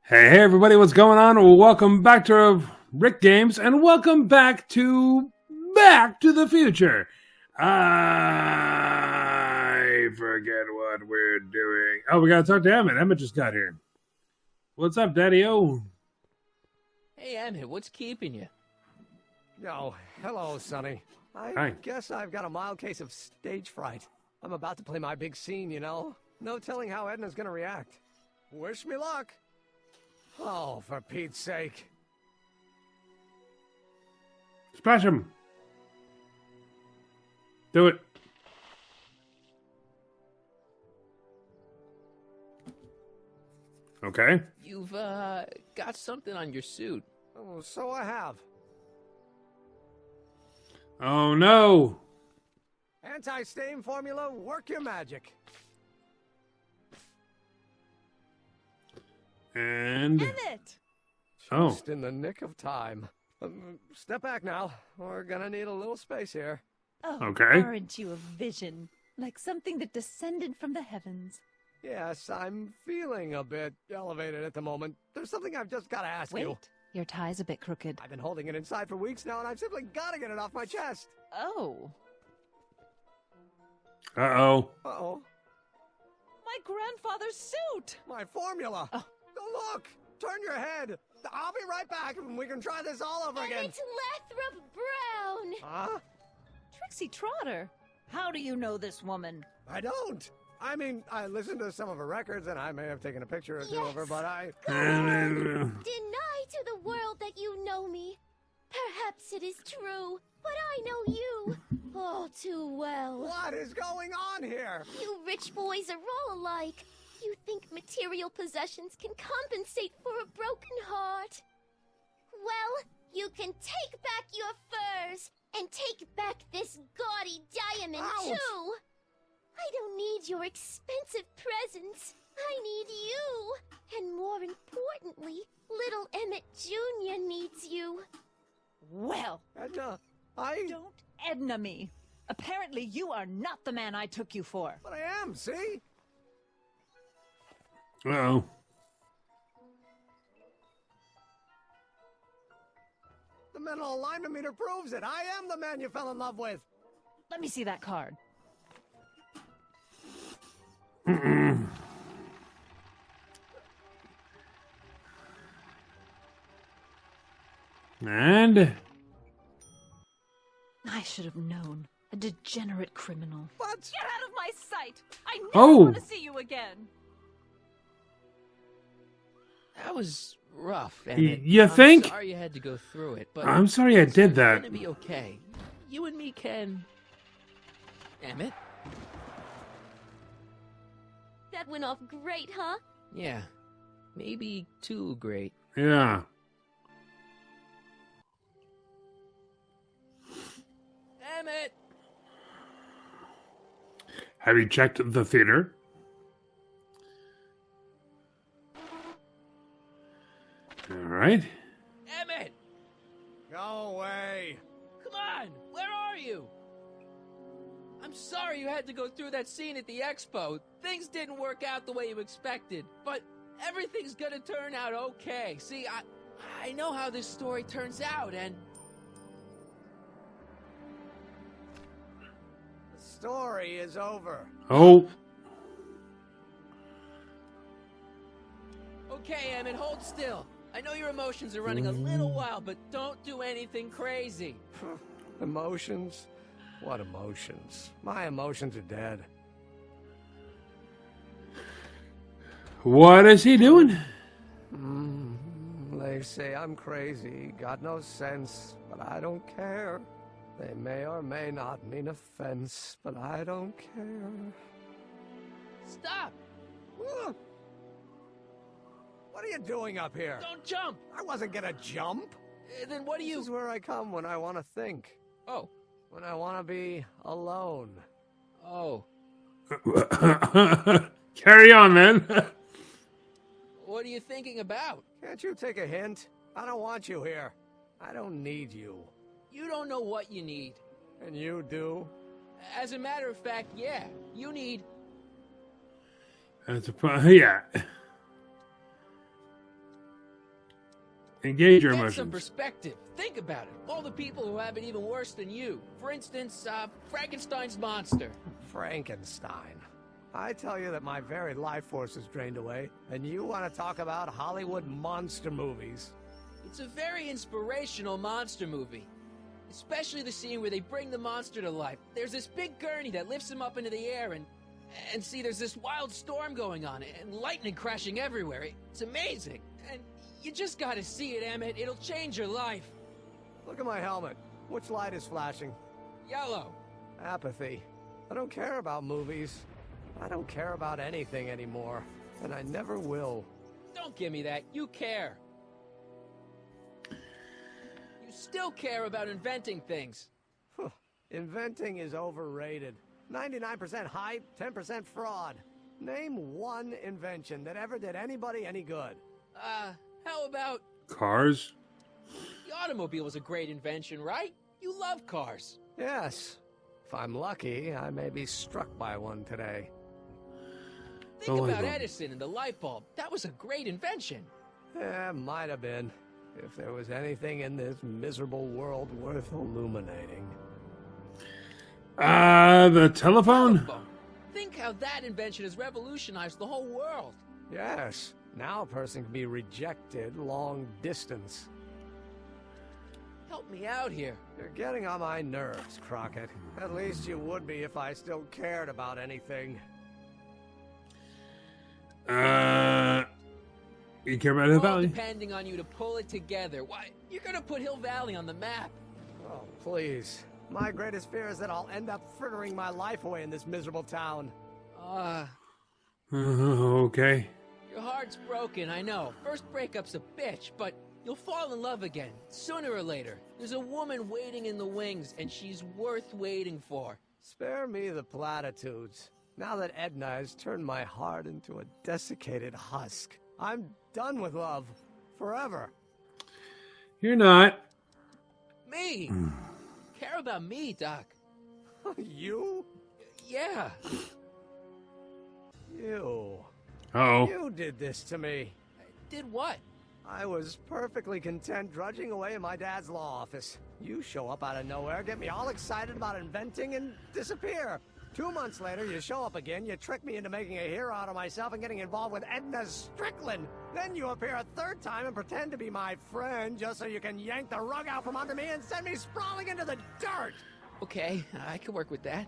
Hey everybody, what's going on? Well, welcome back to Rick Games and welcome back to the Future. I forget what we're doing. Oh, we gotta talk to Emmett. Emmett just got here. What's up, Daddy-O? Hey, Emmett, what's keeping you? Oh, hello, Sonny. I Hi. guess I've got a mild case of stage fright. I'm about to play my big scene, you know? No telling how Edna's gonna react. Wish me luck. Oh, for Pete's sake. Splash him. Do it. Okay. You've, got something on your suit. Oh, so I have. Oh no. Anti-stain formula, work your magic. And Emmett! oh, Just in the nick of time. Step back now. We're gonna need a little space here. Oh, Okay. aren't you a vision? Like something that descended from the heavens. Yes, I'm feeling a bit elevated at the moment. There's something I've just gotta ask you. Wait, your tie's a bit crooked. I've been holding it inside for weeks now, and I've simply gotta get it off my chest. Oh, uh-oh. Uh-oh. my grandfather's suit! My formula! Oh. Look! Turn your head! I'll be right back and we can try this all over again! It's Lathrop Brown! Huh? Trixie Trotter, how do you know this woman? I don't! I mean, I listened to some of her records and I may have taken a picture or two of her, Yes. but I... Deny to the world that you know me. Perhaps it is true, but I know you all too well. What is going on here? You rich boys are all alike. You think material possessions can compensate for a broken heart. Well, you can take back your furs and take back this gaudy diamond, Ouch. too. I don't need your expensive presents. I need you. And more importantly, little Emmett Jr. needs you. Well, Edna, I... don't Edna me. Apparently you are not the man I took you for. But I am, see? Uh-oh. The mental alignment meter proves it. I am the man you fell in love with. Let me see that card. And I should have known. A degenerate criminal. But... Get out of my sight! I never Oh. want to see you again! That was rough, Emmett. you think? I'm sorry you had to go through it, but I'm sorry I did it's that. gonna be okay. You and me can... Emmett? That went off great, huh? Yeah. Maybe too great. Yeah. Emmett! Have you checked the theater? All right. Emmett! Go away. Come on! Where are you? I'm sorry you had to go through that scene at the expo. Things didn't work out the way you expected, but everything's gonna turn out okay. See, I know how this story turns out, and The story is over. Oh, okay, Emmett, hold still. I know your emotions are running a little wild, but don't do anything crazy. Emotions? What emotions? My emotions are dead. what is he doing? They say I'm crazy, got no sense, but I don't care. They may or may not mean offense, but I don't care. Stop! Ugh. What are you doing up here? Don't jump! I wasn't gonna jump. Then what do This you... is where I come when I want to think. Oh. When I want to be alone. Oh. Carry on, man. What are you thinking about? Can't you take a hint? I don't want you here. I don't need you. You don't know what you need. And you do? As a matter of fact, yeah. You need... That's a yeah. Engage your Get some emotions. perspective. Think about it. All the people who have it even worse than you. For instance, Frankenstein's monster. Frankenstein. I tell you that my very life force is drained away, and you want to talk about Hollywood monster movies. It's a very inspirational monster movie. Especially the scene where they bring the monster to life. There's this big gurney that lifts him up into the air, and see, there's this wild storm going on, and lightning crashing everywhere. It's amazing. And you just gotta see it, Emmett. It'll change your life. Look at my helmet. Which light is flashing? Yellow. Apathy. I don't care about movies. I don't care about anything anymore. And I never will. Don't give me that. You care. You still care about inventing things. Inventing is overrated. 99% hype, 10% fraud. Name one invention that ever did anybody any good. How about... Cars? The automobile was a great invention, right? You love cars. Yes. If I'm lucky, I may be struck by one today. Think The light about bulb. Edison and the light bulb. That was a great invention. Might have been. If there was anything in this miserable world worth illuminating. The telephone? Telephone. Think how that invention has revolutionized the whole world. Yes. Now a person can be rejected long distance. Help me out here. You're getting on my nerves, Crockett. At least you would be if I still cared about anything. You care about Hill All Valley? depending on you to pull it together. Why, you're gonna put Hill Valley on the map. Oh, please. My greatest fear is that I'll end up frittering my life away in this miserable town. Okay. Your heart's broken, I know. First breakup's a bitch, but you'll fall in love again, sooner or later. There's a woman waiting in the wings, and she's worth waiting for. Spare me the platitudes. Now that Edna has turned my heart into a desiccated husk, I'm done with love. Forever. You're not. Me! Care about me, Doc. You? Yeah. You. Uh-oh. You did this to me. Did what? I was perfectly content drudging away in my dad's law office. You show up out of nowhere, get me all excited about inventing, and disappear. 2 months later, you show up again, you trick me into making a hero out of myself and getting involved with Edna Strickland. Then you appear a third time and pretend to be my friend just so you can yank the rug out from under me and send me sprawling into the dirt. Okay, I can work with that.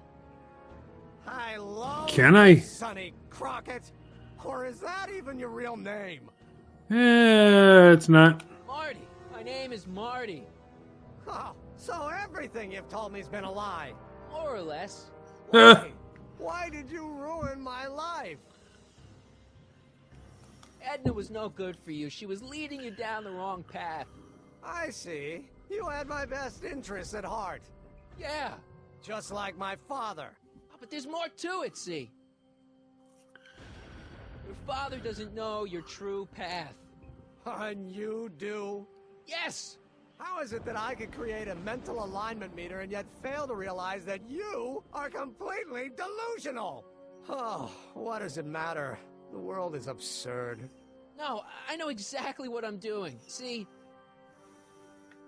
I love Can I? Sonny Crockett. Or is that even your real name? It's not. Marty. My name is Marty. Oh, so everything you've told me's been a lie. More or less. Why? Why did you ruin my life? Edna was no good for you. She was leading you down the wrong path. I see. You had my best interests at heart. Yeah. Just like my father. Oh, but there's more to it, see. Your father doesn't know your true path. And you do? Yes! How is it that I could create a mental alignment meter and yet fail to realize that you are completely delusional? Oh, what does it matter? The world is absurd. No, I know exactly what I'm doing. See,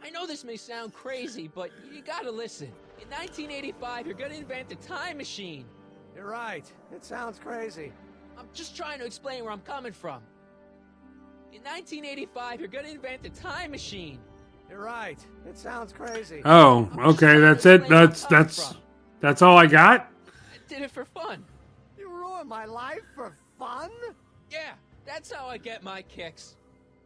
I know this may sound crazy, but you gotta listen. In 1985, you're gonna invent a time machine. You're right. It sounds crazy. I'm just trying to explain where I'm coming from. In 1985, you're gonna invent a time machine. You're right. It sounds crazy. Oh, okay, that's it. That's all I got? I did it for fun. You ruined my life for fun? Yeah, that's how I get my kicks.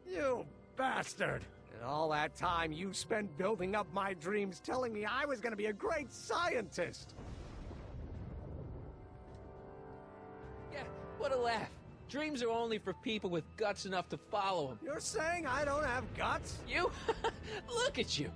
You bastard. And all that time you spent building up my dreams, telling me I was going to be a great scientist. Yeah, what a laugh. Dreams are only for people with guts enough to follow them. You're saying I don't have guts? You? Look at you.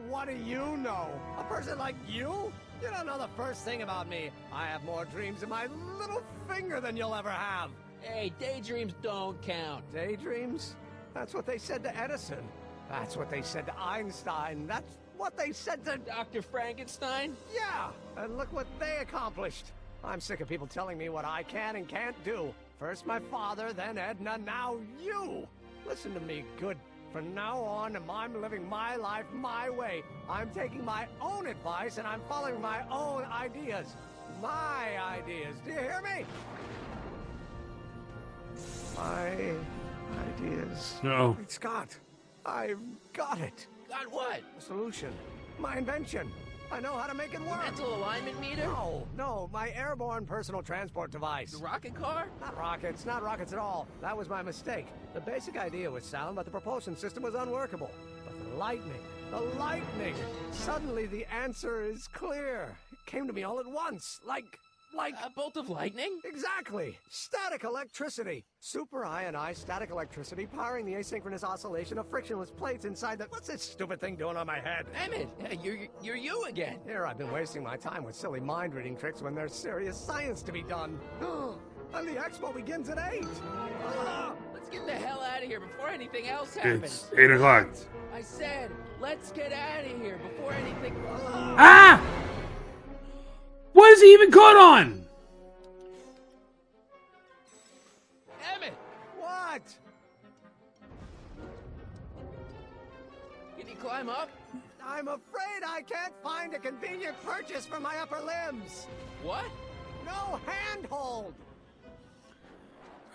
What do you know? A person like you? You don't know the first thing about me. I have more dreams in my little finger than you'll ever have. Hey, daydreams don't count. Daydreams? That's what they said to Edison. That's what they said to Einstein. That's what they said to... Dr. Frankenstein? Yeah! And look what they accomplished. I'm sick of people telling me what I can and can't do. First my father, then Edna, now you! Listen to me, good From now on, I'm living my life my way. I'm taking my own advice and I'm following my own ideas. My ideas. Do you hear me? My ideas. No. Wait, Scott, I've got it. Got what? A solution. My invention. I know how to make it work. Mental alignment meter? No, my airborne personal transport device. The rocket car? Not rockets at all. That was my mistake. The basic idea was sound, but the propulsion system was unworkable. But the lightning! Suddenly the answer is clear. It came to me all at once, like... A bolt of lightning? Exactly! Static electricity! Super ionized static electricity powering the asynchronous oscillation of frictionless plates inside the... What's this stupid thing doing on my head? Emmett, you're you again. Here I've been wasting my time with silly mind-reading tricks when there's serious science to be done. And the expo begins at 8! Let's get the hell out of here before anything else happens. It's 8 o'clock. I said, let's get out of here before anything... Ah! What is he even caught on? Emmett, What? can you climb up? I'm afraid I can't find a convenient purchase for my upper limbs. What? No handhold.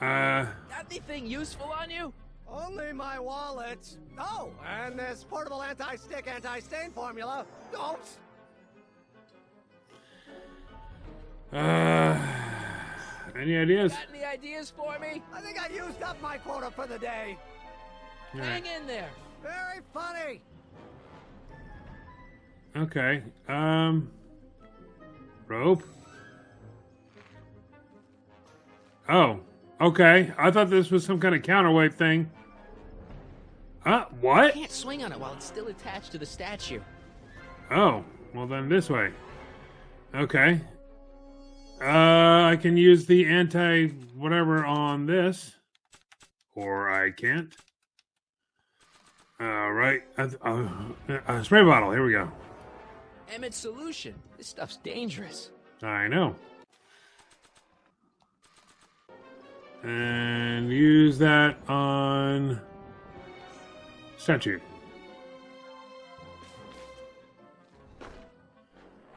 Got anything useful on you? Only my wallet. Oh, and this portable anti-stick, anti-stain formula. Don't. Any ideas? Got any ideas for me? I think I used up my quota for the day. Hang in there. Very funny. Okay. Rope. Oh, okay. I thought this was some kind of counterweight thing. What? Can't swing on it while it's still attached to the statue. Oh, well then this way. Okay. I can use the anti-whatever on this. Or I can't. Right. Spray bottle, here we go. Emmett solution. This stuff's dangerous. I know. And use that on statue.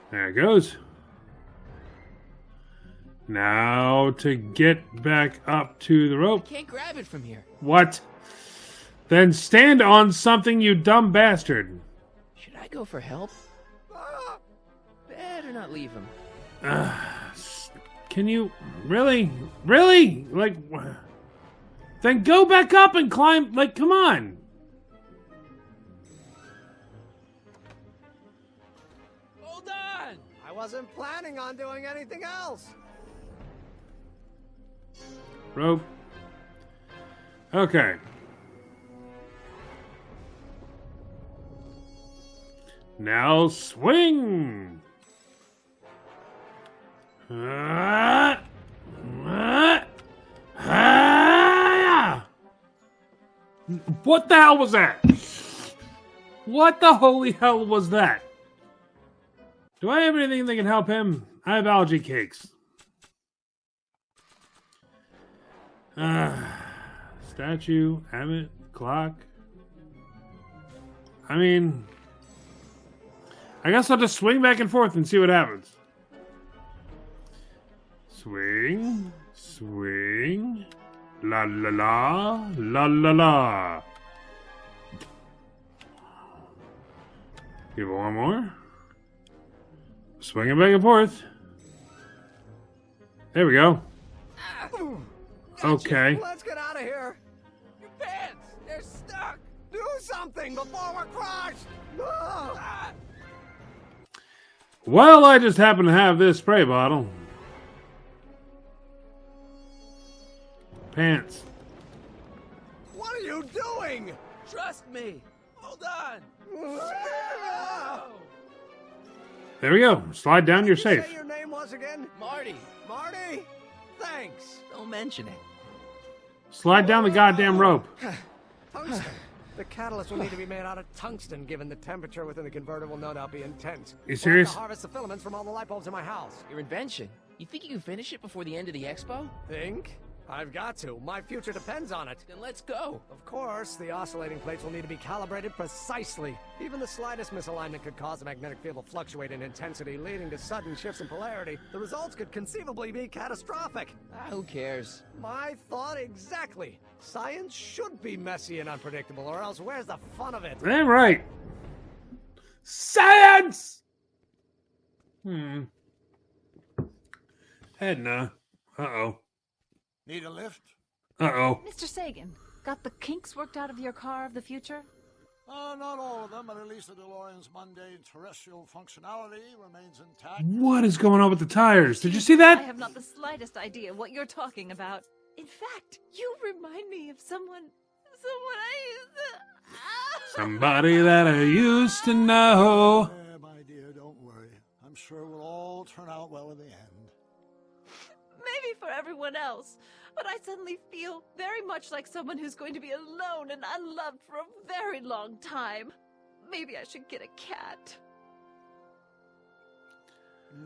There it goes. Now to get back up to the rope. Can't grab it from here. What? Then stand on something, you dumb bastard. Should I go for help? Better not leave him. Can you really? Really? Like, then go back up and climb. Like, come on. Hold on! I wasn't planning on doing anything else. Rope. Okay. Now swing. What the hell was that? What the holy hell was that? Do I have anything that can help him? I have allergy cakes. Statue, Emmett, clock. I mean, I guess I'll just swing back and forth and see what happens. Swing, swing, la la la, la la la. Give it one more. Swinging back and forth. There we go. Okay. Let's get out of here. Your pants! They're stuck! Do something before we're crushed. Ah! Well, I just happen to have this spray bottle. Pants. What are you doing? Trust me! Hold on! There we go. Slide down, you're Did you safe. say your name was again? Marty, Marty? Thanks. don't mention it. Slide down the goddamn rope. Tungsten. The catalyst will need to be made out of tungsten, given the temperature within the converter will no doubt be intense. You serious? We'll have to harvest the filaments from all the light bulbs in my house. Your invention. You think you can finish it before the end of the expo? Think? I've got to. My future depends on it. Then let's go. Of course, the oscillating plates will need to be calibrated precisely. Even the slightest misalignment could cause the magnetic field to fluctuate in intensity, leading to sudden shifts in polarity. The results could conceivably be catastrophic. Who cares? My thought exactly. Science should be messy and unpredictable, or else where's the fun of it? Damn right. Science! Edna. Uh-oh. Need a lift? Uh-oh. Mr. Sagan, got the kinks worked out of your car of the future? Not all of them, but at least the DeLorean's mundane terrestrial functionality remains intact. What is going on with the tires? Did you see I that? have not the slightest idea what you're talking about. In fact, you remind me of someone I used to... Somebody that I used to know. My dear, don't worry. I'm sure we'll all turn out well in the end. Maybe for everyone else, but I suddenly feel very much like someone who's going to be alone and unloved for a very long time. Maybe I should get a cat.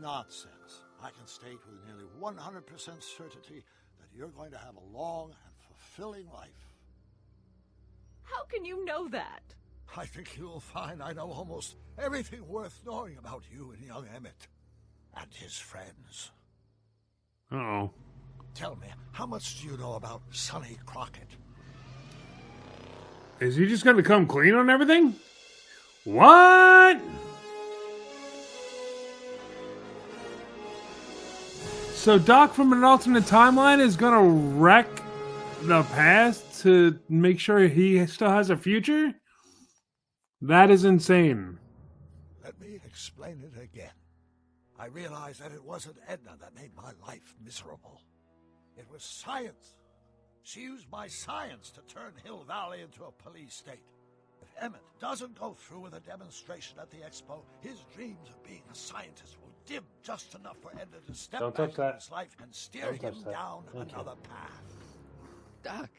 Nonsense. I can state with nearly 100% certainty that you're going to have a long and fulfilling life. How can you know that? I think you'll find I know almost everything worth knowing about you and young Emmett and his friends. Uh-oh. Tell me, how much do you know about Sonny Crockett? Is he just gonna come clean on everything? What? So Doc from an alternate timeline is gonna wreck the past to make sure he still has a future? That is insane. Let me explain it again. I realized that it wasn't Edna that made my life miserable. It was science. She used my science to turn Hill Valley into a police state. If Emmett doesn't go through with a demonstration at the expo, his dreams of being a scientist will dim just enough for Edna to step Don't back touch that. into his life and steer Don't him touch that. down Thank you. another path. Doc.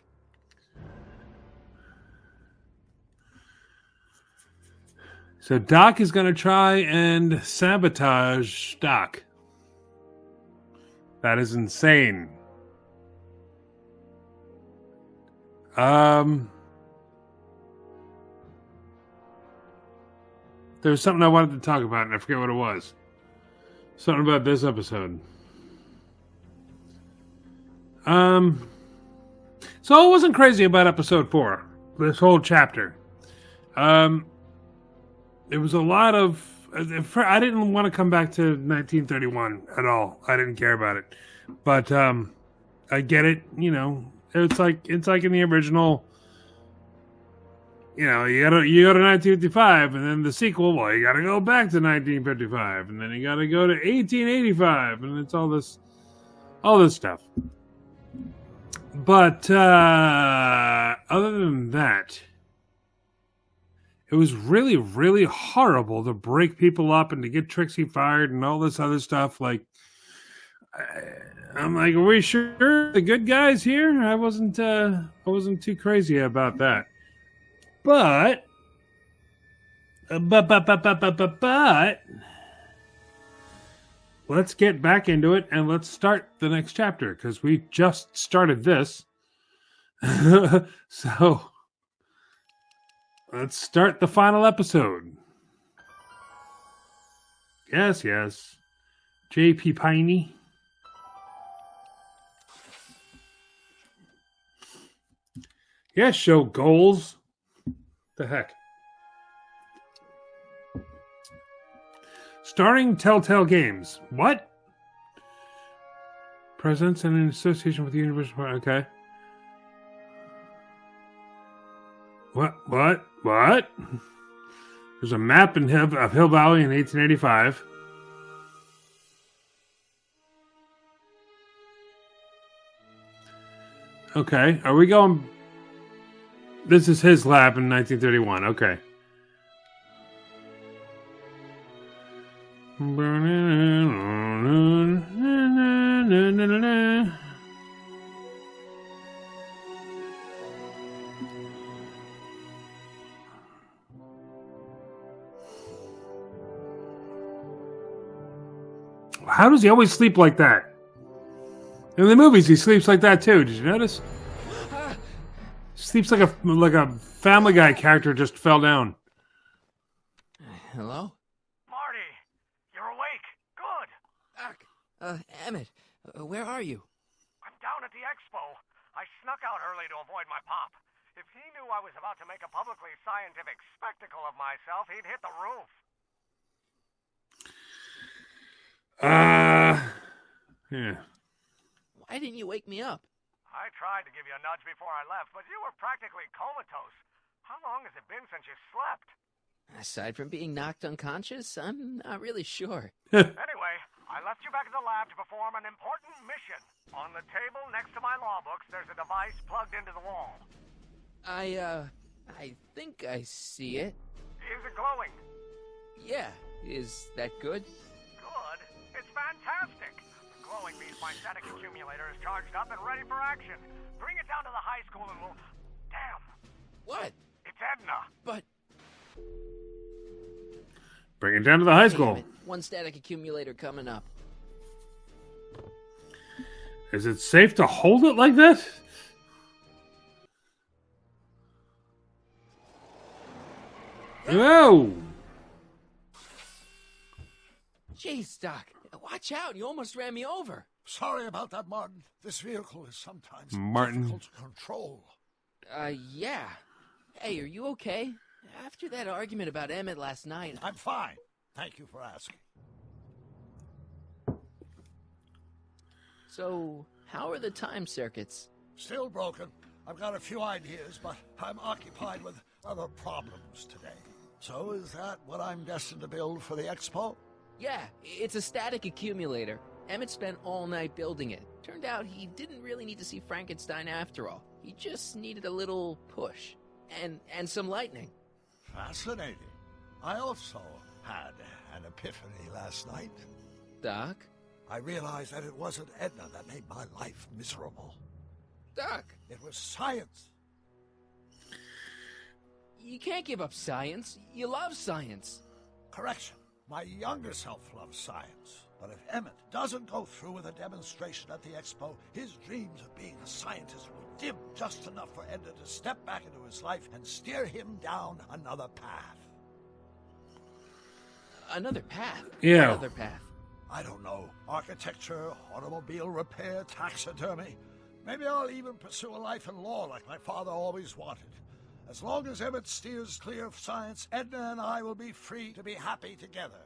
So Doc is gonna try and sabotage Doc. That is insane. There was something I wanted to talk about, and I forget what it was. Something about this episode. So I wasn't crazy about episode 4. This whole chapter. It was a lot of... I didn't want to come back to 1931 at all. I didn't care about it. But I get it, you know. It's like in the original... You know, you go to 1955, and then the sequel, well, you got to go back to 1955, and then you got to go to 1885, and it's all this stuff. But other than that, it was really, really horrible to break people up and to get Trixie fired and all this other stuff. Like, I'm like, are we sure the good guys here? I wasn't too crazy about that. But let's get back into it and let's start the next chapter because we just started this. So let's start the final episode. Yes. J.P. Piney. Yes, show goals. The heck? Starring Telltale Games. What? Presence and in association with the Universal... Okay. What? There's a map of Hill Valley in 1885. Okay. Are we going... This is his lab in 1931. Okay. How does he always sleep like that? In the movies, he sleeps like that too. Did you notice? Sleeps like a Family Guy character just fell down. Hello? Marty, you're awake. Good. Doc. Emmett, where are you? I'm down at the expo. I snuck out early to avoid my pop. If he knew I was about to make a publicly scientific spectacle of myself, he'd hit the roof. Yeah. Why didn't you wake me up? I tried to give you a nudge before I left, but you were practically comatose. How long has it been since you slept? Aside from being knocked unconscious, I'm not really sure. Anyway, I left you back at the lab to perform an important mission. On the table next to my law books, there's a device plugged into the wall. I think I see it. Is it glowing? Yeah, is that good? Good. It's fantastic. Glowing means my static accumulator is charged up and ready for action. Bring it down to the high school and we'll... Damn. What? It's Edna. But... Bring it down to the high school. Damn it. One static accumulator coming up. Is it safe to hold it like that? Whoa! Jeez, Doc. Watch out. You almost ran me over. Sorry about that, Martin. This vehicle is sometimes Martin. difficult to control. Yeah. Hey, are you okay? After that argument about Emmett last night... I'm fine. Thank you for asking. So, how are the time circuits? Still broken. I've got a few ideas, but I'm occupied with other problems today. So is that what I'm destined to build for the expo? Yeah, it's a static accumulator. Emmett spent all night building it. Turned out he didn't really need to see Frankenstein after all. He just needed a little push. And some lightning. Fascinating. I also had an epiphany last night. Doc? I realized that it wasn't Edna that made my life miserable. Doc! It was science. You can't give up science. You love science. Correction. My younger self loves science. But if Emmett doesn't go through with a demonstration at the expo, his dreams of being a scientist will dim just enough for Edna to step back into his life and steer him down another path. Another path? Yeah. What other path? I don't know. Architecture, automobile repair, taxidermy. Maybe I'll even pursue a life in law like my father always wanted. As long as Emmett steers clear of science, Edna and I will be free to be happy together.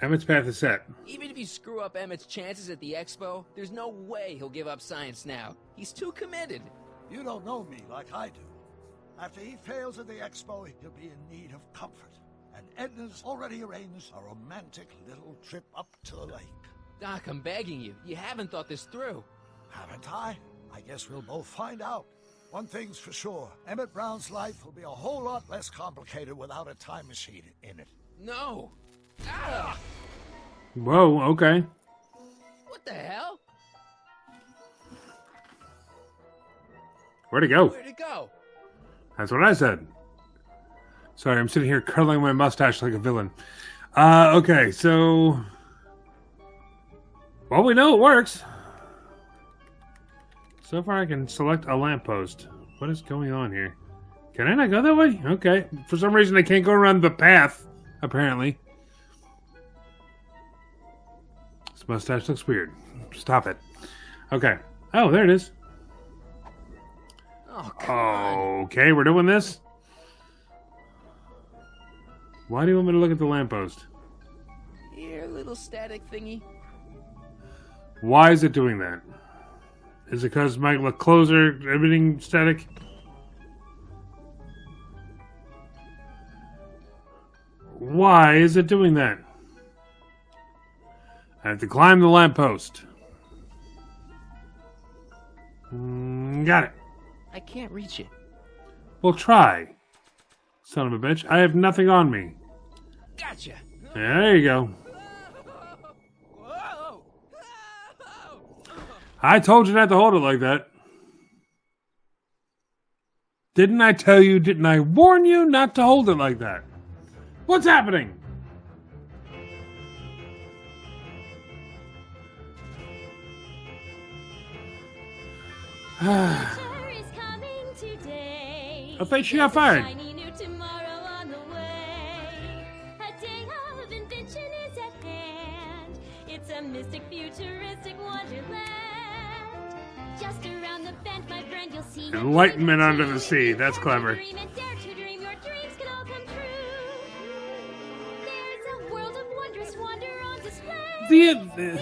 Emmett's path is set. Even if you screw up Emmett's chances at the expo, there's no way he'll give up science now. He's too committed. You don't know me like I do. After he fails at the expo, he'll be in need of comfort. And Edna's already arranged a romantic little trip up to the lake. Doc, I'm begging you. You haven't thought this through. Haven't I? I guess we'll both find out. One thing's for sure. Emmett Brown's life will be a whole lot less complicated without a time machine in it. No. Ah! Whoa, okay. What the hell? Where'd it go? Where'd it go? That's what I said. Sorry, I'm sitting here curling my mustache like a villain. Okay, so... Well, we know it works. So far I can select a lamppost. What is going on here? Can I not go that way? Okay. For some reason I can't go around the path, apparently. This mustache looks weird. Stop it. Okay. Oh, there it is. Oh, come on. Okay, we're doing this. Why do you want me to look at the lamppost? Here, little static thingy. Why is it doing that? Is it because my clothes are emitting static? Why is it doing that? I have to climb the lamppost. Got it. I can't reach it. Well, try. Son of a bitch. I have nothing on me. Gotcha. There you go. Whoa. I told you not to hold it like that. Didn't I tell you? Didn't I warn you not to hold it like that? What's happening? future is coming today. I think she got There's a fired. shiny new tomorrow on the way. A day of invention is at hand. It's a mystic, futuristic wonderland. Just around the bend, my friend, you'll see Enlightenment under the sea. That's clever. Dream and dare to dream. Your dreams can all come true. There's a world of wondrous wonder on display. Because the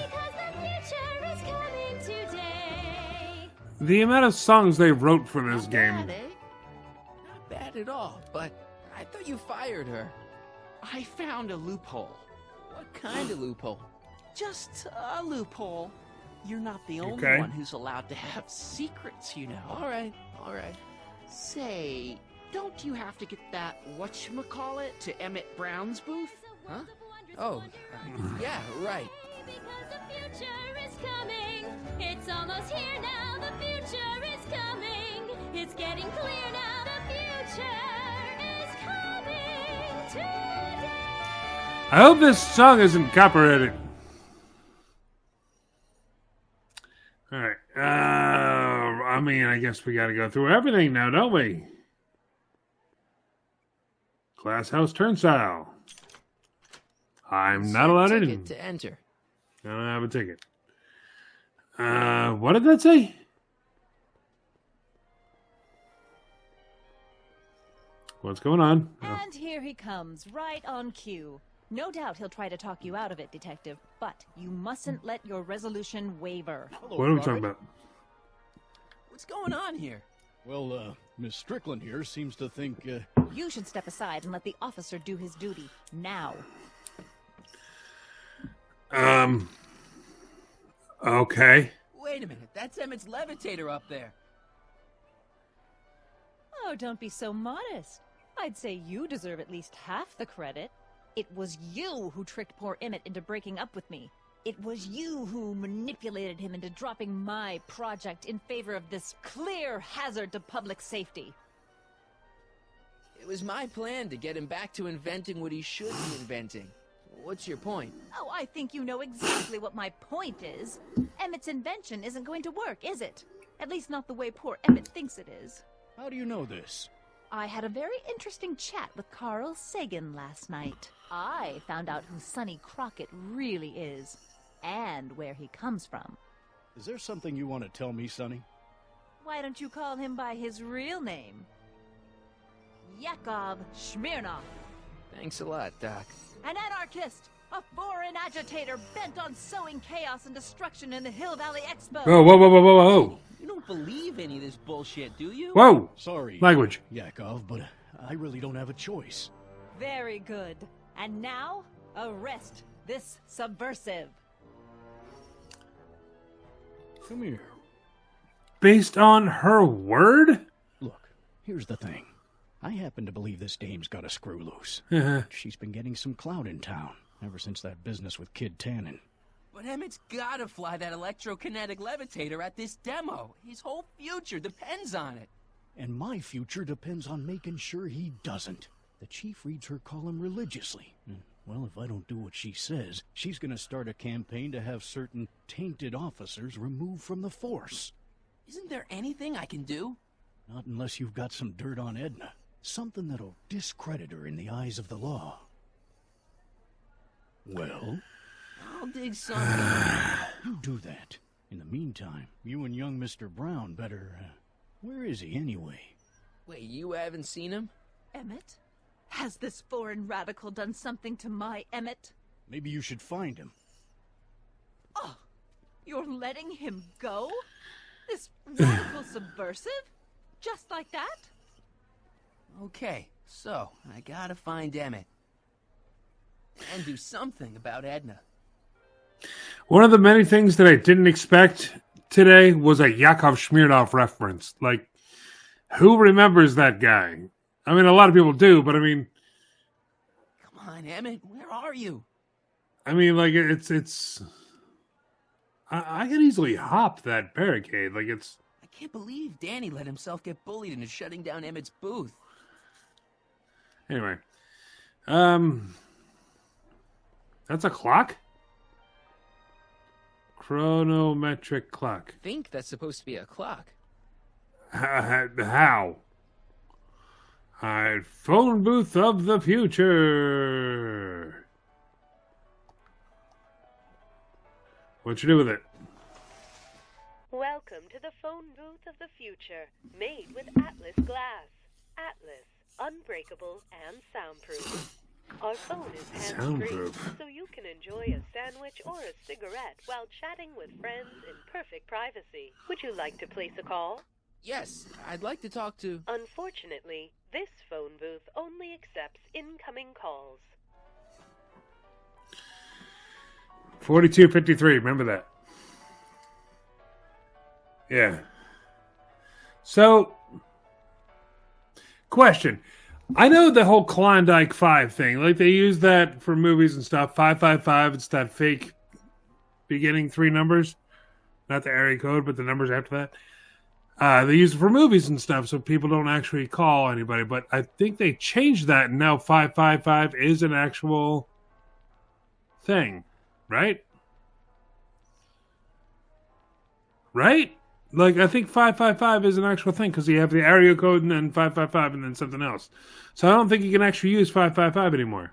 future is coming today. The amount of songs they wrote for this Not game. bad, eh? Not bad at all, but I thought you fired her. I found a loophole. What kind of loophole? Just a loophole. You're not the only Okay. one who's allowed to have secrets, you know. All right, all right. Say, don't you have to get that whatchamacallit to Emmett Brown's booth? Huh? Oh, yeah, right. Because the future is coming. It's almost here now. The future is coming. It's getting clear now. The future is coming today. I hope this song isn't copyrighted. Alright. I mean, I guess we gotta go through everything now, don't we? Glass House Turnstile. I'm not allowed Ticket in. to enter. I don't have a ticket. What did that say? What's going on? Oh. And here he comes, right on cue. No doubt he'll try to talk you out of it, Detective, but you mustn't let your resolution waver. What are we talking about? What's going on here? Well, Miss Strickland here seems to think, You should step aside and let the officer do his duty, now. Okay. Wait a minute, that's Emmett's levitator up there. Oh, don't be so modest. I'd say you deserve at least half the credit. It was you who tricked poor Emmett into breaking up with me. It was you who manipulated him into dropping my project in favor of this clear hazard to public safety. It was my plan to get him back to inventing what he should be inventing. What's your point? Oh, I think you know exactly what my point is. Emmett's invention isn't going to work, is it? At least not the way poor Emmett thinks it is. how do you know this? I had a very interesting chat with Carl Sagan last night. I found out who Sonny Crockett really is, and where he comes from. Is there something you want to tell me, Sonny? Why don't you call him by his real name? Yakov Smirnov, Thanks a lot, Doc. an anarchist, a foreign agitator bent on sowing chaos and destruction in the Hill Valley Expo. Whoa, whoa, whoa, whoa, whoa, whoa. You don't believe any of this bullshit, do you? Whoa! Sorry, Language. Yakov, but I really don't have a choice. Very good. And now, arrest this subversive. Come here. Based on her word? Look, here's the thing. I happen to believe this dame's got a screw loose. She's been getting some clout in town ever since that business with Kid Tannen. But Emmett's gotta fly that electrokinetic levitator at this demo. His whole future depends on it. And my future depends on making sure he doesn't. The chief reads her column religiously. Well, if I don't do what she says, she's gonna start a campaign to have certain tainted officers removed from the force. Isn't there anything I can do? Not unless you've got some dirt on Edna. Something that'll discredit her in the eyes of the law. Well, I'll dig something. you do that. In the meantime, you and young Mr. Brown better... where is he anyway? Wait, you haven't seen him? Emmett? Has this foreign radical done something to my Emmett? Maybe you should find him. Oh, you're letting him go? This radical subversive? Just like that? Okay, so I gotta find Emmett. And do something about Edna. One of the many things that I didn't expect today was a Yakov Smirnov reference. Like, who remembers that guy? I mean, a lot of people do, but I mean... Come on, Emmett, where are you? I mean, like, it's... I could easily hop that barricade. Like, it's... I can't believe Danny let himself get bullied into shutting down Emmett's booth. Anyway. That's a clock? Chronometric clock. I think that's supposed to be a clock. How? Phone booth of the future. What you do with it? Welcome to the phone booth of the future, made with Atlas glass. Atlas, unbreakable and soundproof. Our phone is hands-free, Soundproof. so you can enjoy a sandwich or a cigarette while chatting with friends in perfect privacy. Would you like to place a call? Yes, I'd like to talk to... Unfortunately, this phone booth only accepts incoming calls. 4253. Remember that. Yeah. So, question. I know the whole Klondike 5 thing. Like, they use that for movies and stuff. 555, it's that fake beginning 3 numbers. Not the area code, but the numbers after that. They use it for movies and stuff, so people don't actually call anybody. But I think they changed that, and now 555 is an actual thing. Right? Right? Like, I think 555 is an actual thing because you have the area code and then 555 and then something else. So I don't think you can actually use 555 anymore.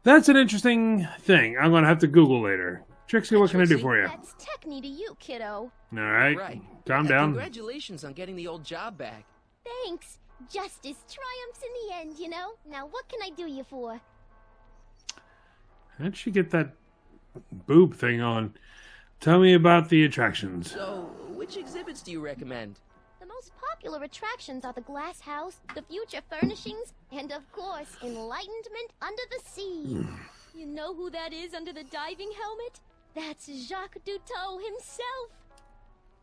That's an interesting thing. I'm going to have to Google later. Trixie, what can I do for you? That's Techne to you, kiddo. All right. Right. Calm down. Congratulations on getting the old job back. Thanks. Justice triumphs in the end, you know? Now what can I do you for? How'd she get that boob thing on? Tell me about the attractions. So, which exhibits do you recommend? The most popular attractions are the Glass House, the Future Furnishings, and of course, Enlightenment Under the Sea. You know who that is under the diving helmet? That's Jacques Cousteau himself.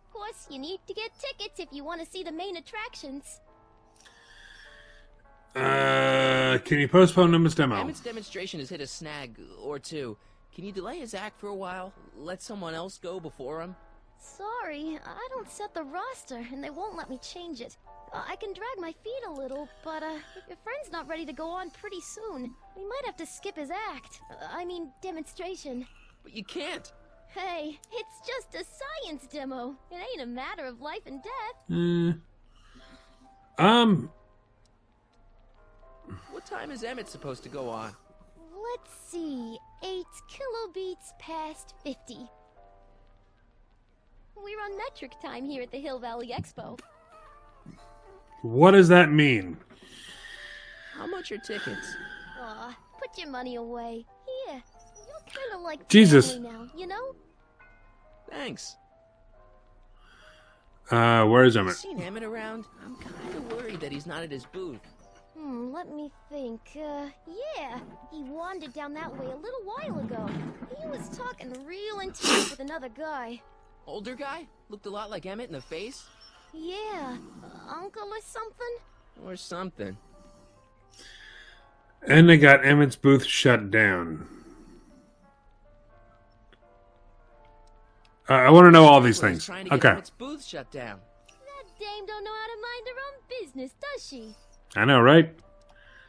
Of course, you need to get tickets if you want to see the main attractions. Can you postpone Emmett's demo? Emmett's demonstration has hit a snag or two. Can you delay his act for a while? Let someone else go before him? Sorry, I don't set the roster, and they won't let me change it. I can drag my feet a little, but if your friend's not ready to go on pretty soon, we might have to skip his act. Demonstration. But you can't. Hey, it's just a science demo. It ain't a matter of life and death. What time is Emmett supposed to go on? Let's see. 8 kilobeats past 50. We're on metric time here at the Hill Valley Expo. What does that mean? How much are tickets? Aw, put your money away. Here, you're kind of like Jesus. family now, you know? Thanks. Where is You Emmett? seen Emmett around? I'm kind of worried that he's not at his booth. Let me think. Yeah, he wandered down that way a little while ago. He was talking real intense with another guy. Older guy? Looked a lot like Emmett in the face? Yeah, uncle or something? Or something. And they got Emmett's booth shut down. I want to know all these Well, he's things. trying to get Okay. Emmett's booth shut down. That dame don't know how to mind her own business, does she? I know, right?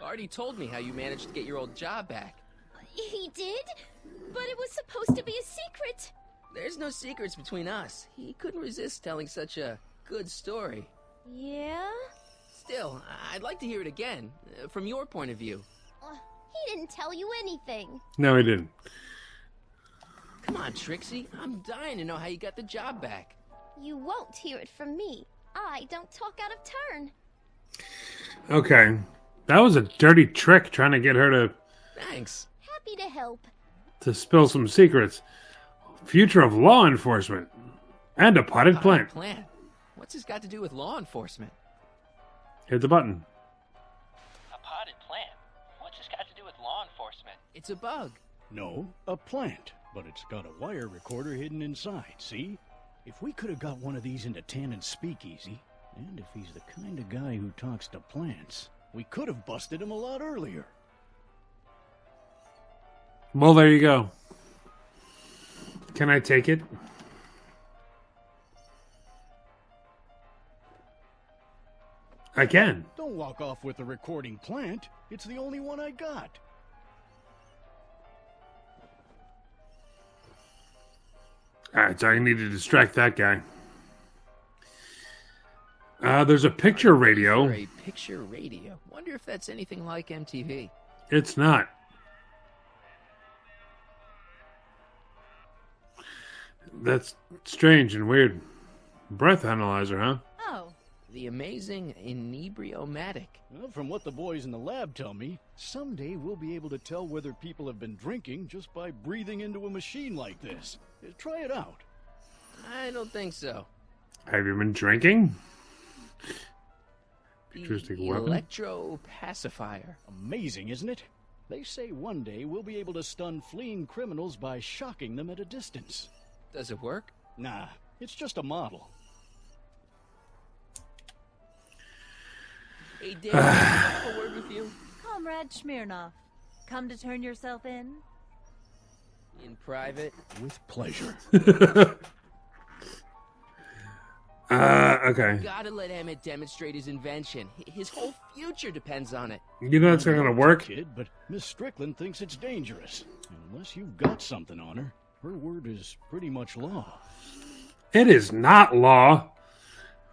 Already told me how you managed to get your old job back. He did? But it was supposed to be a secret. There's no secrets between us. He couldn't resist telling such a good story. Yeah? Still, I'd like to hear it again, from your point of view. He didn't tell you anything. No, he didn't. Come on, Trixie. I'm dying to know how you got the job back. You won't hear it from me. I don't talk out of turn. Okay. That was a dirty trick trying to get her Thanks. Happy to help. to spill some secrets. Future of law enforcement. And a potted plant. Plant? What's this got to do with law enforcement? Hit the button. A potted plant? What's this got to do with law enforcement? It's a bug. No, a plant, but it's got a wire recorder hidden inside, see? If we could have got one of these into Tannen's speakeasy, and if he's the kind of guy who talks to plants, we could have busted him a lot earlier. Well, there you go. Can I take it? I can. Don't walk off with the recording plant. It's the only one I got. Alright, so I need to distract that guy. There's a picture radio. For a picture radio. Wonder if that's anything like MTV. It's not. That's strange and weird. Breath analyzer, huh? Oh. The amazing Inebriomatic. Well, from what the boys in the lab tell me, someday we'll be able to tell whether people have been drinking just by breathing into a machine like this. Try it out. I don't think so. Have you been drinking? The Futuristic weapon? electro-pacifier. Amazing, isn't it? They say one day we'll be able to stun fleeing criminals by shocking them at a distance. Does it work? Nah, it's just a model. Hey, Dave, can I have a word with you? Comrade Smirnov, come to turn yourself in? In private? With pleasure. Okay. Gotta let Emmett demonstrate his invention. His whole future depends on it. You know it's not gonna work? Kid, but Miss Strickland thinks it's dangerous. Unless you've got something on her, her word is pretty much law. It is not law.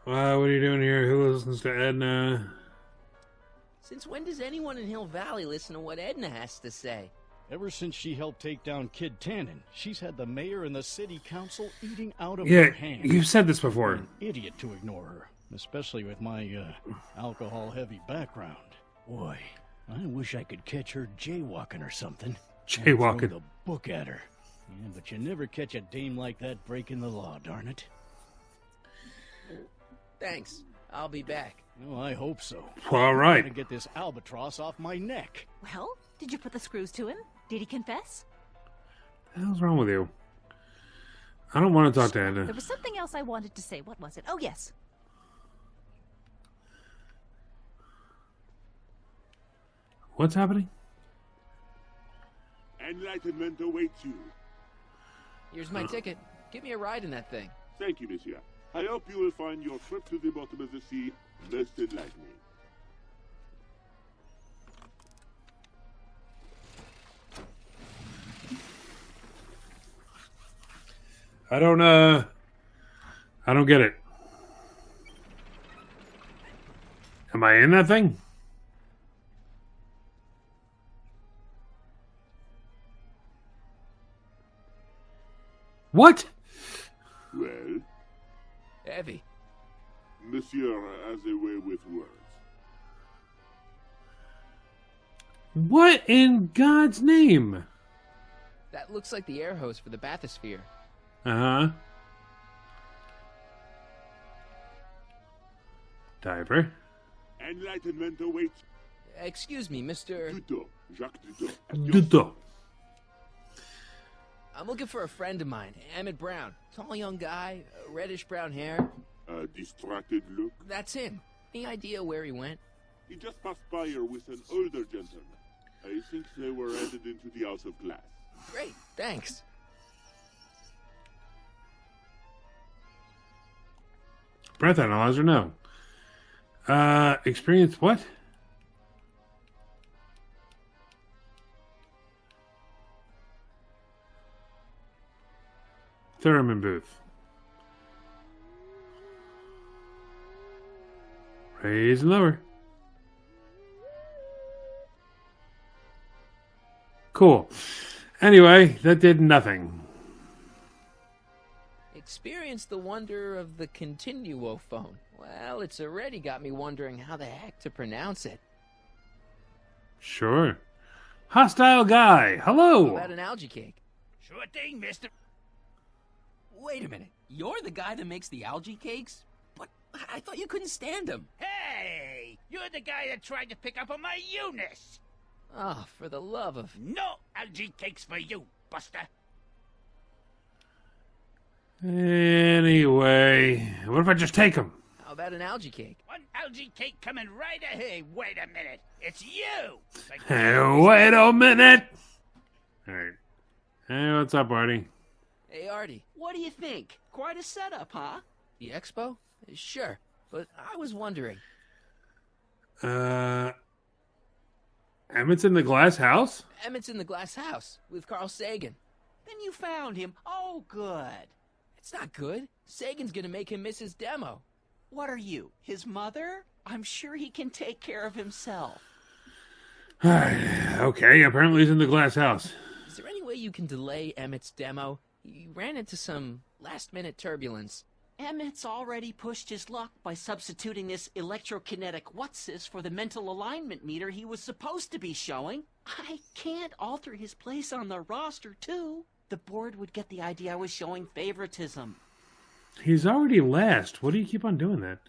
What are you doing here? Who listens to Edna? Since when does anyone in Hill Valley listen to what Edna has to say? Ever since she helped take down Kid Tannen, she's had the mayor and the city council eating out of Yeah, her hand. you've said this before. An idiot to ignore her, especially with my alcohol-heavy background. Boy, I wish I could catch her jaywalking or something. Jaywalking. Throw the book at her. Yeah, but you never catch a dame like that breaking the law, darn it. Thanks. I'll be back. Well, I hope so. All right. I gotta get this albatross off my neck. Well, did you put the screws to him? Did he confess? What the hell's wrong with you? I don't want to talk to Edna. There was something else I wanted to say. What was it? Oh, yes. What's happening? Enlightenment awaits you. Here's my ticket. Give me a ride in that thing. Thank you, monsieur. I hope you will find your trip to the bottom of the sea most enlightening. I don't get it. Am I in that thing? What? Well, Heavy. monsieur has a way with words. What in God's name? That looks like the air hose for the bathysphere. Uh-huh. Diver. Enlightenment awaits. Excuse me, Mr. Duto. Jacques Duto. Duto. I'm looking for a friend of mine, Emmett Brown. Tall young guy, reddish brown hair. A distracted look. That's him. Any idea where he went? He just passed by here with an older gentleman. I think they were headed into the House of Glass. Great, thanks. Breath analyzer, no. Experience what? Theremin booth. Raise and lower. Cool. Anyway, that did nothing. Experience the wonder of the Continuo phone. Well, it's already got me wondering how the heck to pronounce it. Sure. Hostile guy. Hello. How about an algae cake? Sure thing, mister. Wait a minute. You're the guy that makes the algae cakes? But I thought you couldn't stand them. Hey, you're the guy that tried to pick up on my Eunice. Oh, for the love of... No algae cakes for you, Buster. Anyway, what if I just take him? How about an algae cake? One algae cake coming right ahead. Wait a minute. It's you. Hey, wait a minute. All right. Hey, what's up, Artie? Hey, Artie, what do you think? Quite a setup, huh? The expo? Sure, but I was wondering. Emmett's in the glass house? Emmett's in the glass house with Carl Sagan. Then you found him. Oh, good. It's not good. Sagan's gonna make him miss his demo. What are you, his mother? I'm sure he can take care of himself. Okay, apparently he's in the glass house. Is there any way you can delay Emmett's demo? He ran into some last-minute turbulence. Emmett's already pushed his luck by substituting this electrokinetic what's-this for the mental alignment meter he was supposed to be showing. I can't alter his place on the roster, too. The board would get the idea I was showing favoritism. He's already last. What do you keep on doing that?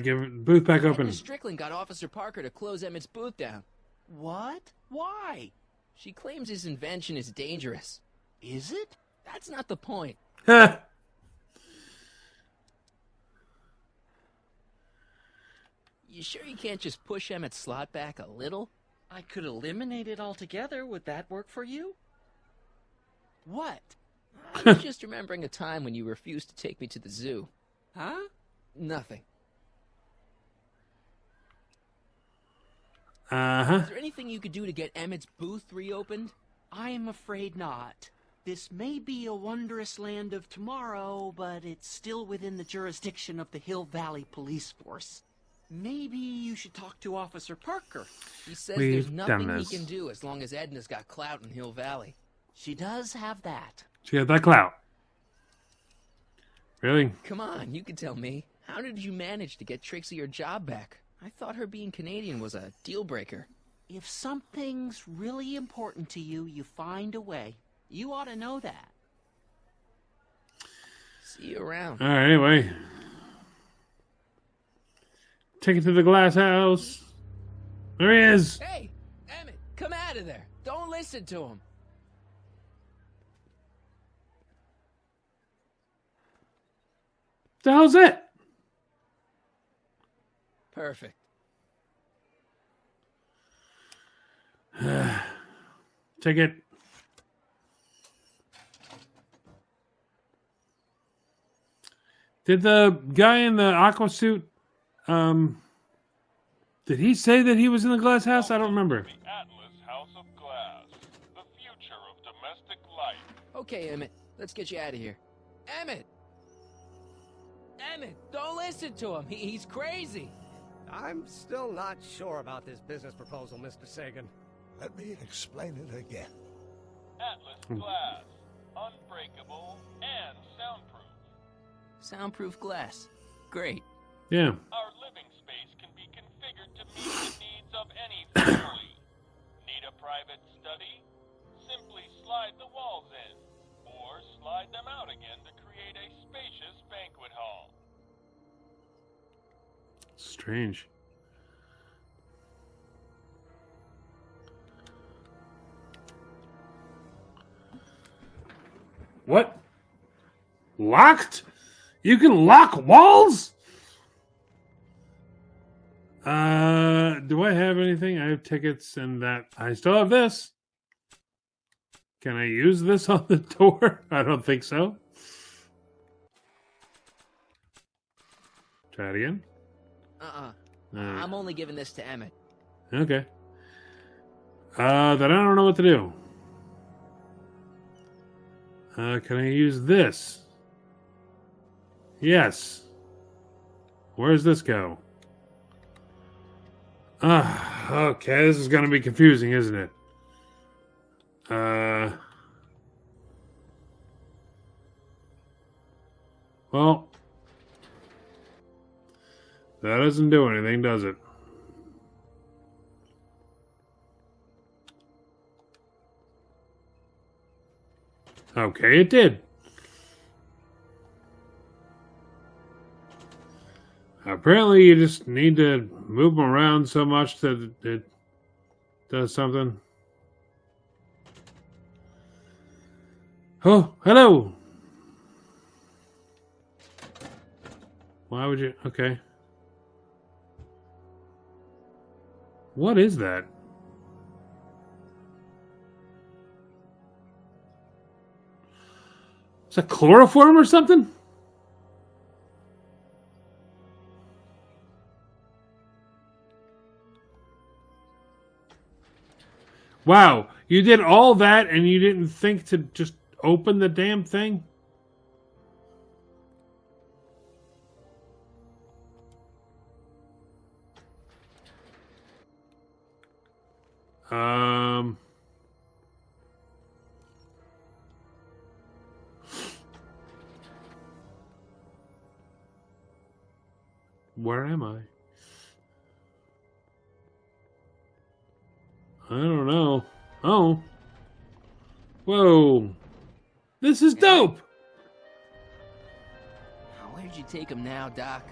Give booth back open. Edna Strickland got Officer Parker to close Emmett's booth down. What? Why? She claims his invention is dangerous. Is it? That's not the point. You sure you can't just push Emmett's slot back a little? I could eliminate it altogether. Would that work for you? What? I'm just remembering a time when you refused to take me to the zoo. Huh? Nothing. Uh-huh. Is there anything you could do to get Emmett's booth reopened? I'm afraid not. This may be a wondrous land of tomorrow, but it's still within the jurisdiction of the Hill Valley Police Force. Maybe you should talk to Officer Parker. He says We've there's nothing done he this. can do as long as Edna's got clout in Hill Valley. She does have that. She had that clout. Really? Come on, you can tell me. How did you manage to get Trixie her job back? I thought her being Canadian was a deal breaker. If something's really important to you, you find a way. You ought to know that. See you around. All right, anyway. Take it to the glass house. There he is. Hey, Emmett, come out of there. Don't listen to him. The hell's it? Perfect. Take it. Did the guy in the aqua suit, did he say that he was in the glass house? I don't remember. The Atlas House of Glass, the future of domestic life. Okay, Emmett, let's get you out of here. Emmett! Emmett, don't listen to him. He's crazy. I'm still not sure about this business proposal, Mr. Sagan. Let me explain it again. Atlas Glass, unbreakable and soundproof. Soundproof glass. Great. Yeah. Our living space can be configured to meet the needs of any family. Need a private study? Simply slide the walls in, or slide them out again to create a spacious banquet hall. Strange. What? Locked? You can lock walls? Do I have anything? I have tickets and that. I still have this. Can I use this on the door? I don't think so. Try it again. I'm only giving this to Emmett. Okay. Then I don't know what to do. Can I use this? Yes. Where does this go? Okay, this is going to be confusing, isn't it? Well, that doesn't do anything, does it? Okay, it did. Apparently, you just need to move them around so much that it does something. Oh, hello! Why would you... Okay. What is that? Is that chloroform or something? Wow, you did all that and you didn't think to just open the damn thing? Where am I? I don't know. Oh. Whoa. This is dope. Where'd you take him now, Doc?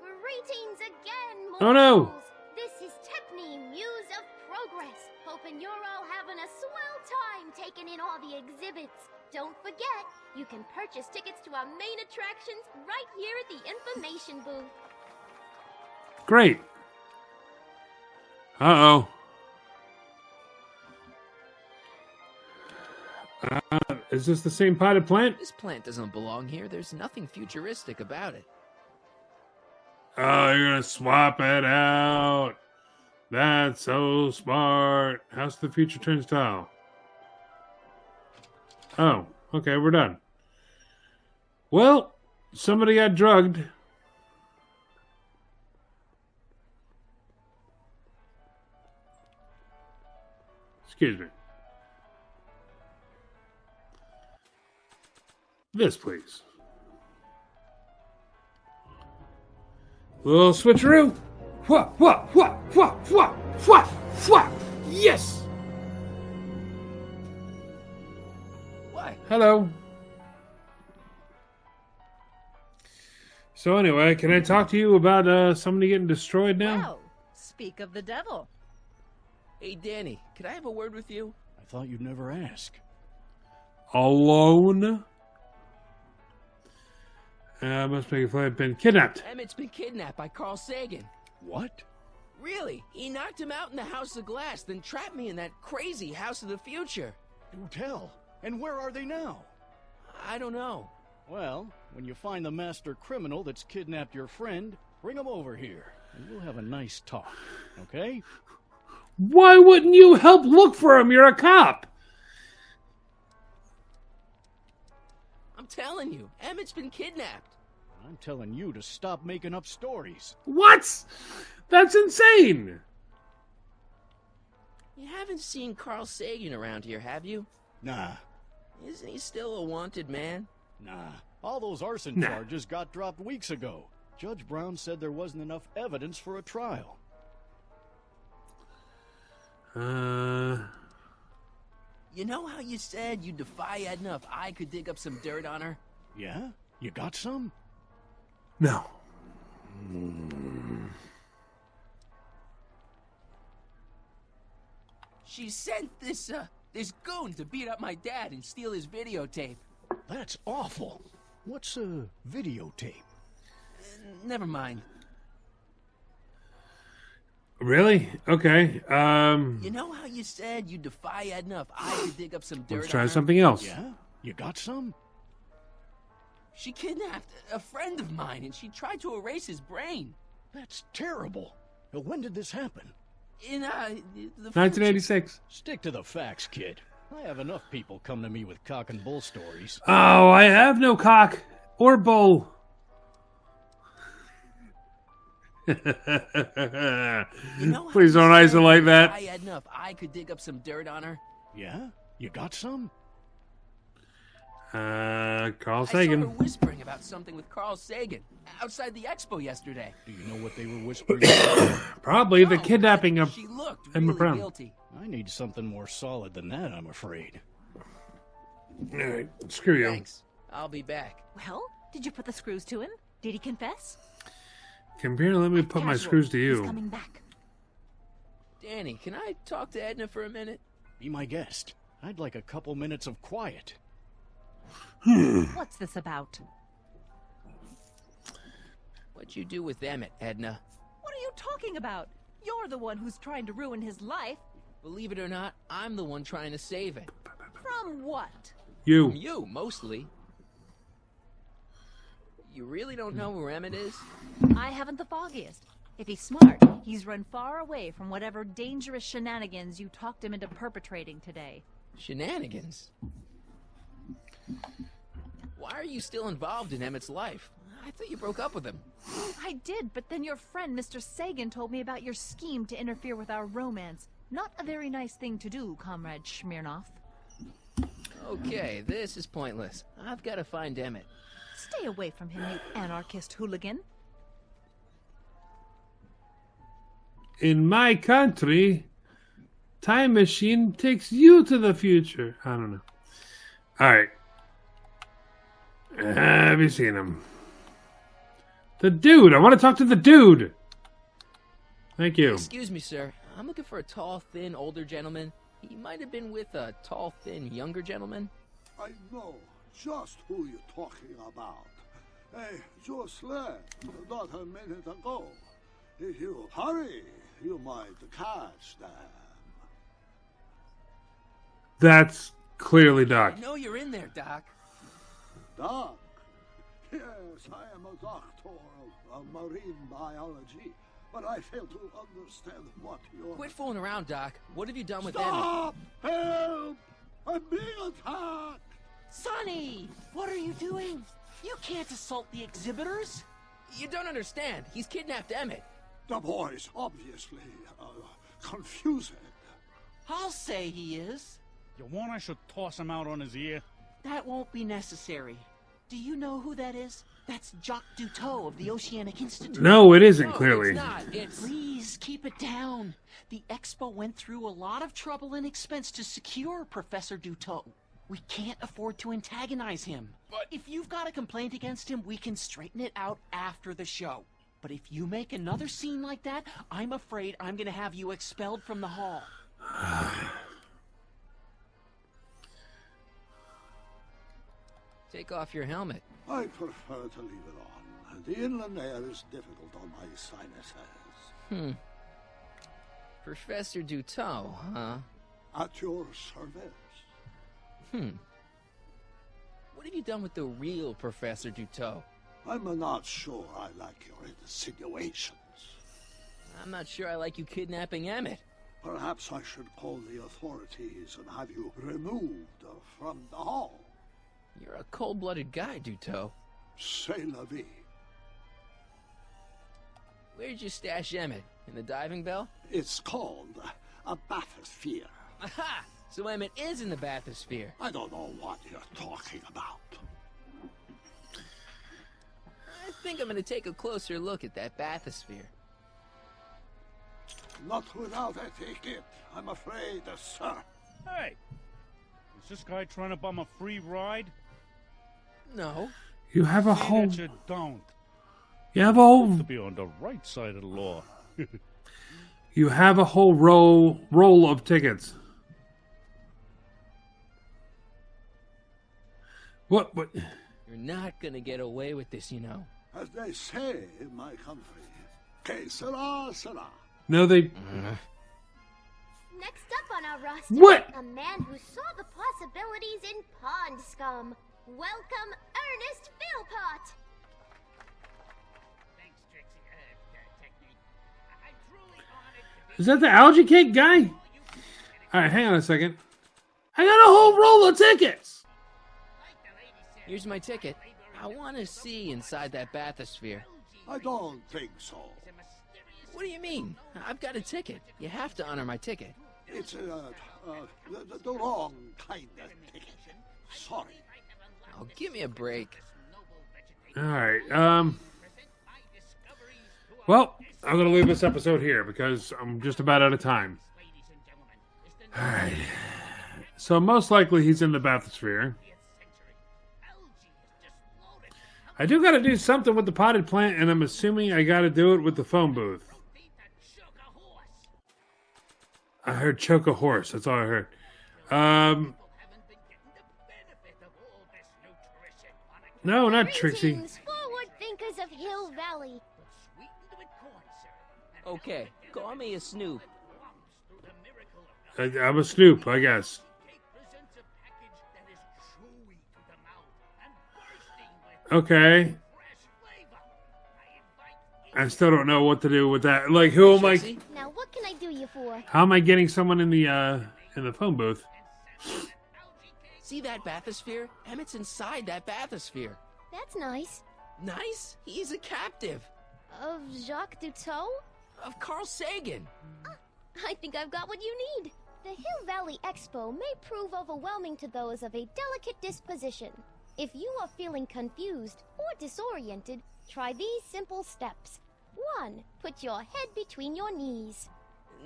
Greetings again, Oh, no. mortals. This is Techne, Muse of Progress. Hoping you're all having a swell time taking in all the exhibits. Don't forget, you can purchase tickets to our main attractions right here at the information booth. Great. Uh-oh. Is this the same potted plant? This plant doesn't belong here. There's nothing futuristic about it. Oh, you're gonna swap it out. That's so smart. House of the Future Turnstile. Oh, okay, we're done. Well, somebody got drugged. Excuse me. This, please. Little switcheroo. Yes. What? Hello. So anyway, can I talk to you about somebody getting destroyed now? Well, speak of the devil. Hey, Danny, could I have a word with you? I thought you'd never ask. Alone? Must make a flight. I've been kidnapped. Emmett's been kidnapped by Carl Sagan. What? Really? He knocked him out in the House of Glass, then trapped me in that crazy House of the Future. Do tell. And where are they now? I don't know. Well, when you find the master criminal that's kidnapped your friend, bring him over here, and we'll have a nice talk, okay? Why wouldn't you help look for him? You're a cop. I'm telling you, Emmett's been kidnapped. I'm telling you to stop making up stories. What? That's insane. You haven't seen Carl Sagan around here, have you? Nah. Isn't he still a wanted man? Nah. All those arson charges got dropped weeks ago. Judge Brown said there wasn't enough evidence for a trial. You know how you said you'd defy Edna if I could dig up some dirt on her? Yeah? You got some? No. She sent this goon to beat up my dad and steal his videotape. That's awful. What's a videotape? Never mind. Really? Okay. You know how you said you'd defy Edna if I could dig up some dirt Let's try on her? something else. Yeah? You got some? She kidnapped a friend of mine and she tried to erase his brain. That's terrible. When did this happen? In the 1986. Stick to the facts, kid. I have enough people come to me with cock and bull stories. Oh, I have no cock or bull. You know Please don't isolate that. Defy Edna if I could dig up some dirt on her? Yeah? You got some? Carl I saw her Sagan. whispering about something with Carl Sagan outside the expo yesterday. Do you know what they were whispering? Probably the kidnapping of She looked Emma really Brown. guilty. I need something more solid than that, I'm afraid. All right, screw you. Thanks. I'll be back. Well, did you put the screws to him? Did he confess? Come here, let me put my Casual. screws to He's you. coming back. Danny, can I talk to Edna for a minute? Be my guest. I'd like a couple minutes of quiet. What's this about? What'd you do with Emmett, Edna? What are you talking about? You're the one who's trying to ruin his life. Believe it or not, I'm the one trying to save it. From what? You. From you, mostly. You really don't know where Emmett is? I haven't the foggiest. If he's smart, he's run far away from whatever dangerous shenanigans you talked him into perpetrating today. Shenanigans? Why are you still involved in Emmett's life? I thought you broke up with him. I did, but then your friend, Mr. Sagan, told me about your scheme to interfere with our romance. Not a very nice thing to do, Comrade Smirnov. Okay, this is pointless. I've got to find Emmett. Stay away from him, you anarchist hooligan. In my country, time machine takes you to the future. I don't know. All right. Have you seen him? The dude. I want to talk to the dude. Thank you. Excuse me, sir. I'm looking for a tall, thin, older gentleman. He might have been with a tall, thin, younger gentleman. I know just who you're talking about. Hey, just left not a minute ago. If you hurry, you might catch them. That's clearly Doc. I know you're in there, Doc. Doc? Yes, I am a doctor of marine biology, but I fail to understand what you're... Quit fooling around, Doc. What have you done with Stop! Help! I'm being attacked! Sonny, what are you doing? You can't assault the exhibitors. You don't understand. He's kidnapped Emmett. The boy's obviously confused. I'll say he is. You want I should toss him out on his ear? That won't be necessary. Do you know who that is? That's Jacques Duteau of the Oceanic Institute. No, it isn't, clearly. It's not. It's... Please, keep it down. The Expo went through a lot of trouble and expense to secure Professor Duteau. We can't afford to antagonize him. But if you've got a complaint against him, we can straighten it out after the show. But if you make another scene like that, I'm afraid I'm going to have you expelled from the hall. Take off your helmet. I prefer to leave it on. The inland air is difficult on my sinuses. Professor Duteau, huh? At your service. What have you done with the real Professor Duteau? I'm not sure I like your insinuations. I'm not sure I like you kidnapping Emmett. Perhaps I should call the authorities and have you removed from the hall. You're a cold-blooded guy, Duteau. C'est la vie. Where'd you stash Emmett? In the diving bell? It's called a bathysphere. Aha! So Emmett is in the bathysphere. I don't know what you're talking about. I think I'm gonna take a closer look at that bathysphere. Not without a ticket, I'm afraid, sir. Hey! Is this guy trying to bum a free ride? No. You have a See whole... that you don't. You have a whole... To be on the right side of the law. You have a whole roll of tickets. What? You're not gonna get away with this, you know. As they say in my country, que sera, sera. No, they... Next up on our roster, What? a man who saw the possibilities in pond scum. Welcome, Ernest Philpott. Thanks, Trixie. Technique. I'm truly honored to be... Is that the algae cake guy? Alright, hang on a second. I got a whole roll of tickets! Here's my ticket. I want to see inside that bathysphere. I don't think so. What do you mean? I've got a ticket. You have to honor my ticket. It's the wrong kind of ticket. Sorry. Oh, give me a break. Alright, well, I'm gonna leave this episode here because I'm just about out of time. Alright. So most likely he's in the bathysphere. I do gotta do something with the potted plant, and I'm assuming I gotta do it with the phone booth. I heard choke a horse, that's all I heard. No, not Trixie. Greetings, forward thinkers of Hill Valley. Okay, call me a snoop. I'm a snoop, I guess. Okay. I still don't know what to do with that. Like, who am I? Now, what can I do you for? How am I getting someone in the phone booth? See that bathysphere? Emmett's inside that bathysphere. That's nice. Nice? He's a captive. Of Jacques Duteau? Of Carl Sagan. I think I've got what you need. The Hill Valley Expo may prove overwhelming to those of a delicate disposition. If you are feeling confused or disoriented, try these simple steps. 1. Put your head between your knees.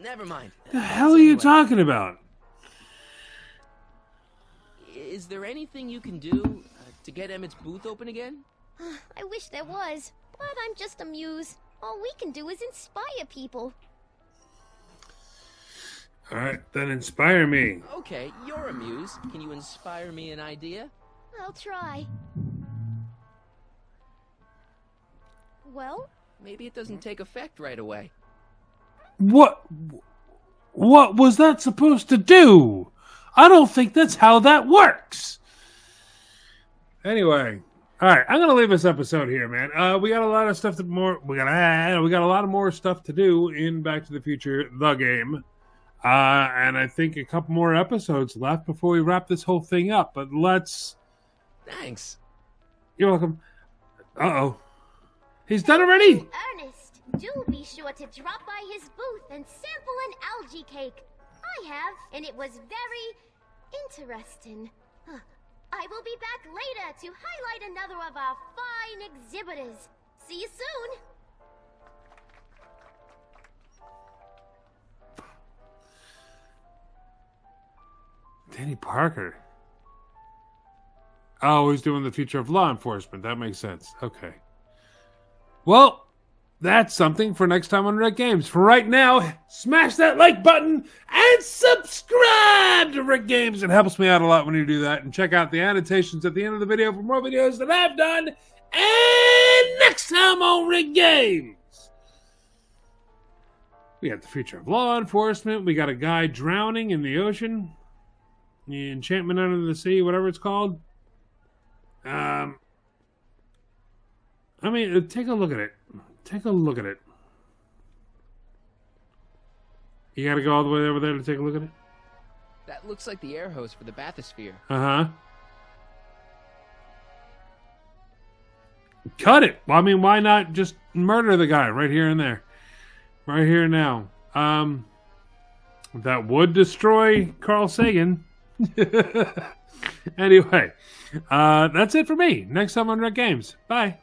Never mind. The hell are you talking about? Is there anything you can do to get Emmett's booth open again? I wish there was, but I'm just a muse. All we can do is inspire people. Alright, then inspire me. Okay, you're a muse. Can you inspire me an idea? I'll try. Well? Maybe it doesn't take effect right away. What was that supposed to do? I don't think that's how that works. Anyway, all right, I'm gonna leave this episode here, man. We got a lot of stuff we got a lot of more stuff to do in Back to the Future, the game. And I think a couple more episodes left before we wrap this whole thing up. But let's... Thanks. You're welcome. Uh-oh. He's done already! Ernest, do be sure to drop by his booth and sample an algae cake. I have, and it was very interesting. I will be back later to highlight another of our fine exhibitors. See you soon! Danny Parker. Oh, he's doing the future of law enforcement. That makes sense. Okay. Well, that's something for next time on Rick Games. For right now, smash that like button and subscribe to Rick Games. It helps me out a lot when you do that. And check out the annotations at the end of the video for more videos that I've done. And next time on Rick Games, we have the future of law enforcement. We got a guy drowning in the ocean. The Enchantment Under the Sea, whatever it's called. I mean, take a look at it. Take a look at it. You gotta go all the way over there to take a look at it? That looks like the air hose for the bathysphere. Uh-huh. Cut it! Well, I mean, why not just murder the guy right here and there? Right here and now. That would destroy Carl Sagan. Anyway, that's it for me. Next time on Rick Games. Bye.